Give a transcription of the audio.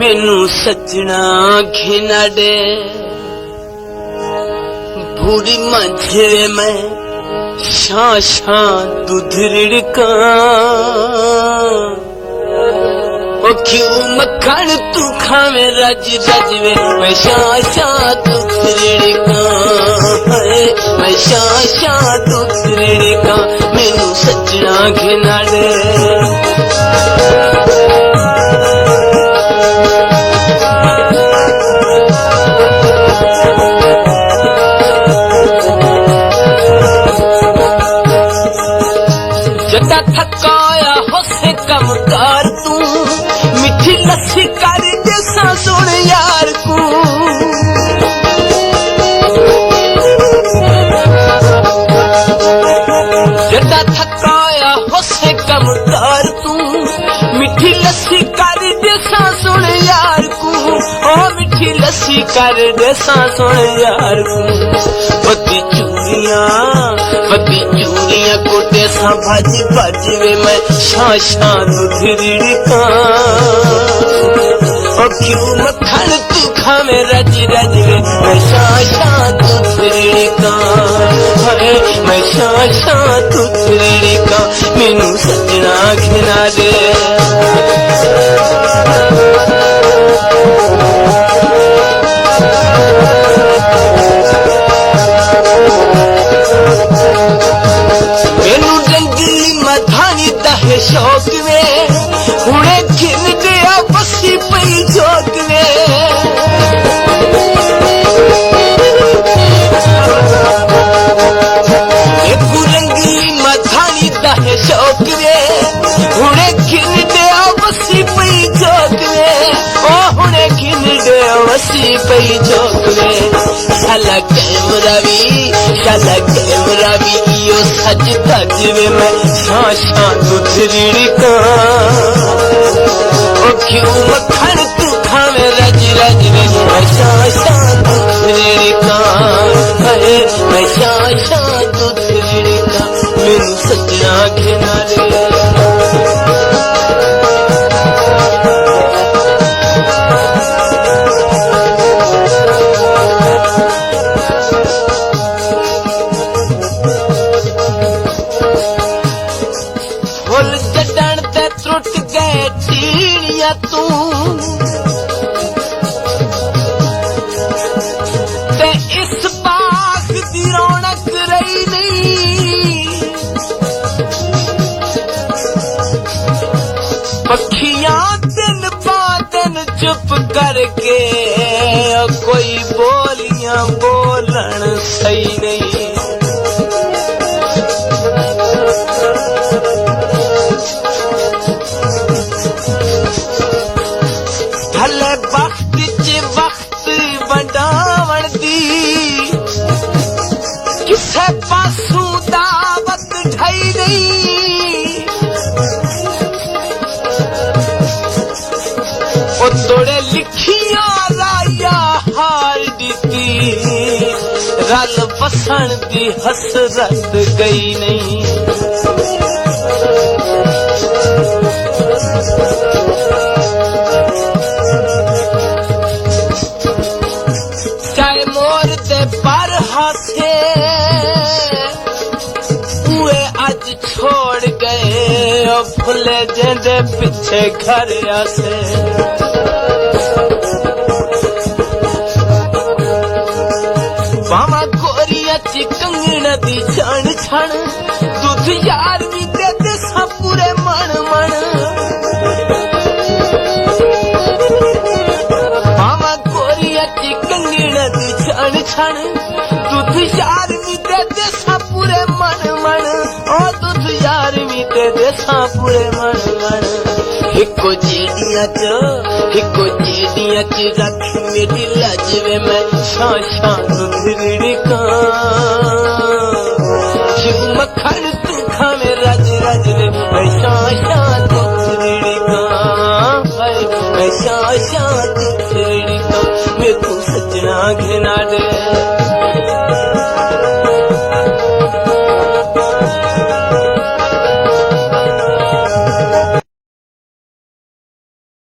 मैनू सजना घिना दे बूढ़ी मंझे मैं शां शां दूध रिड़का ओ क्यों मक्खन तू खावे रज रज वे मैं शां शां दूध रिड़का मैं शां शां दूध रिड़का मैनू सजना घिना दे थकाया होसे कम कर तू मिठी लस्सी कर जैसा सुन यार को जदा थकाया होसे कम कर तू मिठी लस्सी कर जैसा सुन यार को ओ मिठी लस्सी कर जैसा सुन यार को बदी चूड़ियां कोटे सा भज भज वे मैं शां शां दूध रिड़का ओ क्यों मक्खन तू खावे रज रज वे मैं शां शां दूध रिड़का मैं शां शां दूध रिड़का मैनू सजना घिना दे शौक में हुणे खिन गया बसी पई जोक में एक रंगली मथानी दहे शौक में हुणे खिन गया बसी पई जोक में ओ हुणे खिन गया बसी पई जोक में शाला कैमरा भी इयो सज धज वे मैं शां शां दूध रिड़का ओ क्यों मक्खन तू खावे रज रज वे मैं शां शां दूध रिड़का मैं शां शां दूध रिड़का मैनू सजना घिना दे त्रुट गए टीनिया तू ते इस बाग दी रौनक रही नहीं पखियां दिन बा दिन चुप करके कोई बोलियां बोलन सही नहीं वक्त वडावण दी किसे पासू दावत ढाई नहीं ओ तोड़े लिखिया राया हार दी रल बसन दी हसरत गई नहीं पर हाथे उए आज छोड़ गए और भूले जेंदे पीछे घर आसे मामा गोरिया चिकंगण दी छण छण दूध यार भी देते सा पूरे मन मन मामा गोरिया चिकंगण दी छण छण दूध यार भी देते सा पूरे मन मन ओ दूध यार भी देते सा पूरे मन मन हिको जेडिया च रख मेरी लज वे मैं शां शां दूध रिड़का क्यों मक्खन तू खावे रज रज वे मैं शां शां दूध रिड़का मैं शां शां दूध रिड़का मैं तू सजना घिना दे